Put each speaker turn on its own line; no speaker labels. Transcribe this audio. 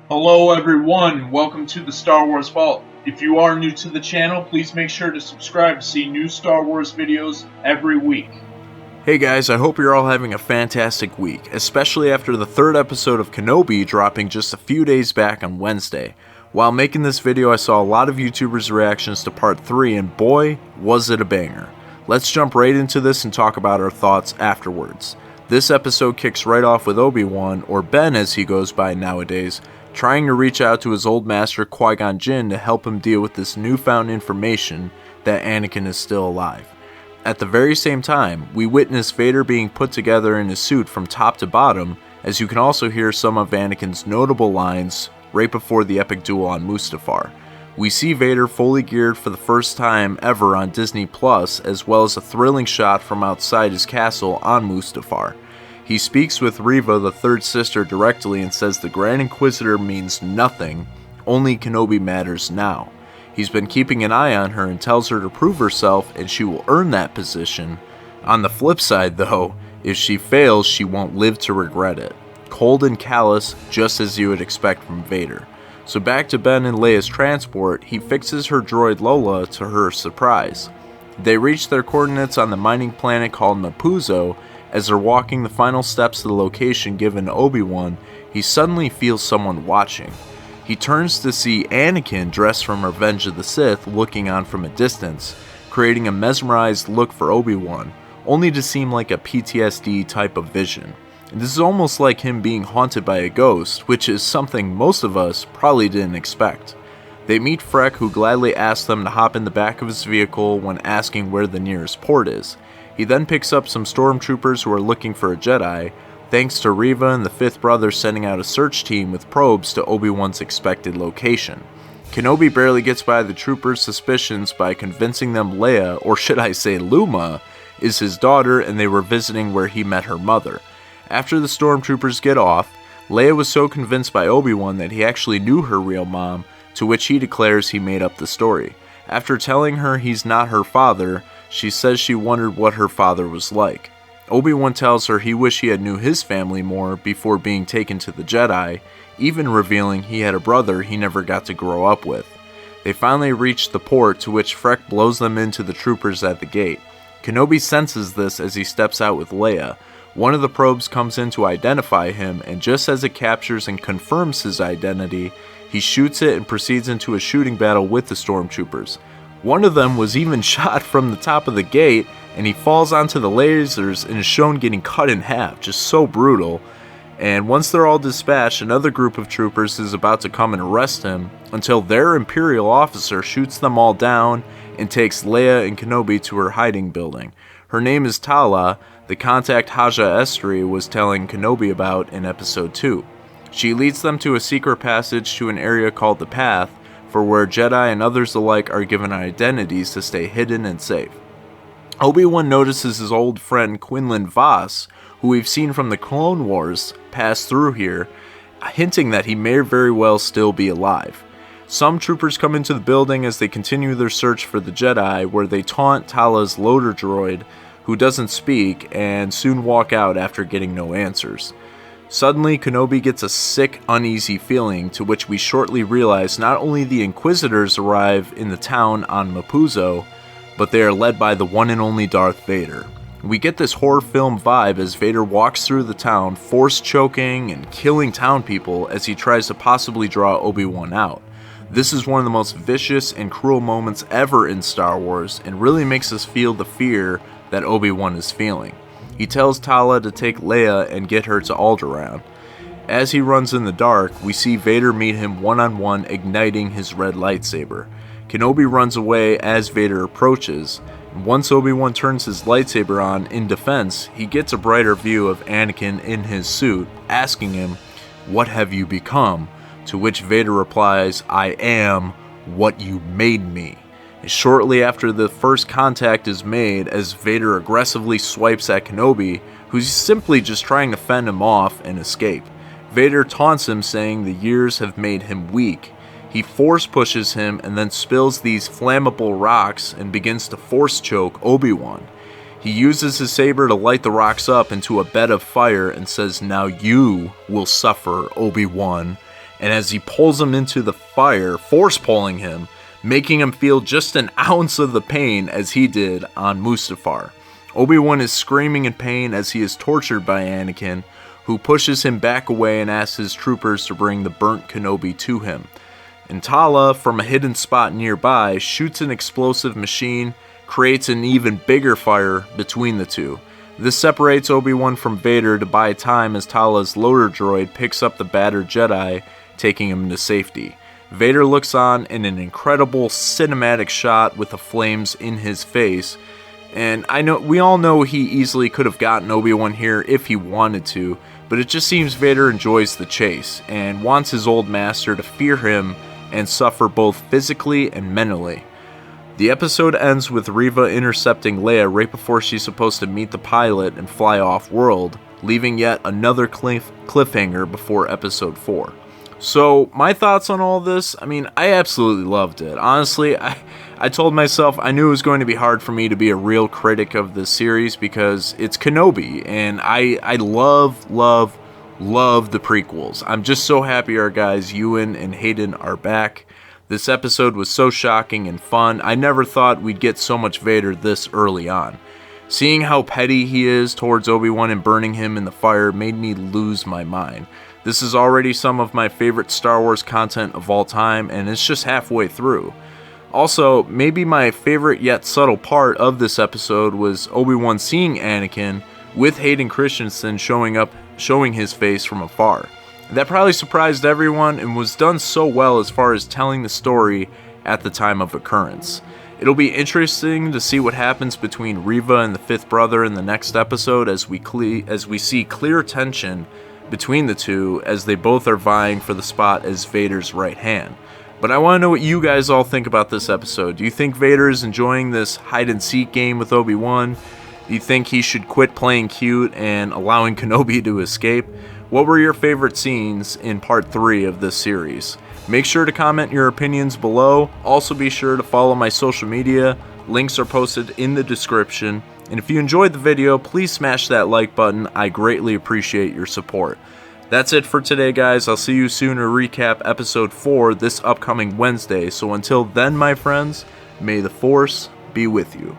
Hello everyone, welcome to the Star Wars Vault. If you are new to the channel, please make sure to subscribe to see new Star Wars videos every week.
Hey guys, I hope you're all having a fantastic week, especially after the third episode of Kenobi dropping just a few days back on Wednesday. While making this video, I saw a lot of YouTubers' reactions to part 3, and boy, was it a banger. Let's jump right into this and talk about our thoughts afterwards. This episode kicks right off with Obi Wan, or Ben as he goes by nowadays, trying to reach out to his old master Qui-Gon Jinn to help him deal with this newfound information that Anakin is still alive. At the very same time, we witness Vader being put together in his suit from top to bottom, as you can also hear some of Anakin's notable lines right before the epic duel on Mustafar. We see Vader fully geared for the first time ever on Disney Plus, as well as a thrilling shot from outside his castle on Mustafar. He speaks with Reva, the third sister, directly and says the Grand Inquisitor means nothing, only Kenobi matters now. He's been keeping an eye on her and tells her to prove herself and she will earn that position. On the flip side though, if she fails, she won't live to regret it. Cold and callous, just as you would expect from Vader. So back to Ben and Leia's transport, he fixes her droid Lola to her surprise. They reach their coordinates on the mining planet called Mapuzo. As they're walking the final steps to the location given to Obi Wan, he suddenly feels someone watching. He turns to see Anakin dressed from Revenge of the Sith looking on from a distance, creating a mesmerized look for Obi Wan, only to seem like a PTSD type of vision. And this is almost like him being haunted by a ghost, which is something most of us probably didn't expect. They meet Freck, who gladly asks them to hop in the back of his vehicle when asking where the nearest port is. He then picks up some stormtroopers who are looking for a Jedi, thanks to Reva and the fifth brother sending out a search team with probes to Obi-Wan's expected location. Kenobi barely gets by the troopers' suspicions by convincing them Leia, or should I say Luma, is his daughter and they were visiting where he met her mother. After the stormtroopers get off, Leia was so convinced by Obi-Wan that he actually knew her real mom, to which he declares he made up the story. After telling her he's not her father, she says she wondered what her father was like. Obi-Wan tells her he wished he had knew his family more before being taken to the Jedi, even revealing he had a brother he never got to grow up with. They finally reach the port, to which Freck blows them into the troopers at the gate. Kenobi senses this as he steps out with Leia. One of the probes comes in to identify him, and just as it captures and confirms his identity, he shoots it and proceeds into a shooting battle with the stormtroopers. One of them was even shot from the top of the gate, and he falls onto the lasers and is shown getting cut in half, just so brutal. And once they're all dispatched, another group of troopers is about to come and arrest him, until their Imperial officer shoots them all down and takes Leia and Kenobi to her hiding building. Her name is Tala, the contact Haja Estri was telling Kenobi about in episode 2. She leads them to a secret passage to an area called the Path, for where Jedi and others alike are given identities to stay hidden and safe. Obi-Wan notices his old friend Quinlan Vos, who we've seen from the Clone Wars, pass through here, hinting that he may very well still be alive. Some troopers come into the building as they continue their search for the Jedi, where they taunt Tala's loader droid, who doesn't speak, and soon walk out after getting no answers. Suddenly, Kenobi gets a sick, uneasy feeling, to which we shortly realize not only the Inquisitors arrive in the town on Mapuzo, but they are led by the one and only Darth Vader. We get this horror film vibe as Vader walks through the town, force choking and killing town people as he tries to possibly draw Obi-Wan out. This is one of the most vicious and cruel moments ever in Star Wars, and really makes us feel the fear that Obi-Wan is feeling. He tells Tala to take Leia and get her to Alderaan. As he runs in the dark, we see Vader meet him one-on-one, igniting his red lightsaber. Kenobi runs away as Vader approaches, and once Obi-Wan turns his lightsaber on in defense, he gets a brighter view of Anakin in his suit, asking him, "What have you become?" To which Vader replies, "I am what you made me." Shortly after the first contact is made, as Vader aggressively swipes at Kenobi, who's simply just trying to fend him off and escape. Vader taunts him, saying the years have made him weak. He force pushes him and then spills these flammable rocks and begins to force choke Obi-Wan. He uses his saber to light the rocks up into a bed of fire and says, "Now you will suffer, Obi-Wan." and as he pulls him into the fire, force pulling him, making him feel just an ounce of the pain as he did on Mustafar. Obi-Wan is screaming in pain as he is tortured by Anakin, who pushes him back away and asks his troopers to bring the burnt Kenobi to him. And Tala, from a hidden spot nearby, shoots an explosive machine, creates an even bigger fire between the two. This separates Obi-Wan from Vader to buy time as Tala's loader droid picks up the battered Jedi, taking him to safety. Vader looks on in an incredible cinematic shot with the flames in his face, and we all know he easily could have gotten Obi-Wan here if he wanted to, but it just seems Vader enjoys the chase and wants his old master to fear him and suffer both physically and mentally. The episode ends with Reva intercepting Leia right before she's supposed to meet the pilot and fly off-world, leaving yet another cliffhanger before episode 4. So, my thoughts on all this, I absolutely loved it. Honestly, I told myself I knew it was going to be hard for me to be a real critic of this series because it's Kenobi, and I love the prequels. I'm just so happy our guys Ewan and Hayden are back. This episode was so shocking and fun. I never thought we'd get so much Vader this early on. Seeing how petty he is towards Obi-Wan and burning him in the fire made me lose my mind. This is already some of my favorite Star Wars content of all time, and it's just halfway through. Also, maybe my favorite yet subtle part of this episode was Obi-Wan seeing Anakin with Hayden Christensen showing his face from afar. That probably surprised everyone and was done so well as far as telling the story at the time of occurrence. It'll be interesting to see what happens between Reva and the fifth brother in the next episode as we see clear tension between the two as they both are vying for the spot as Vader's right hand. But I want to know what you guys all think about this episode. Do you think Vader is enjoying this hide-and-seek game with Obi-Wan? Do you think he should quit playing cute and allowing Kenobi to escape? What were your favorite scenes in part 3 of this series? Make sure to comment your opinions below. Also be sure to follow my social media. Links are posted in the description. And if you enjoyed the video, please smash that like button. I greatly appreciate your support. That's it for today, guys. I'll see you soon to recap episode 4 this upcoming Wednesday. So until then, my friends, may the Force be with you.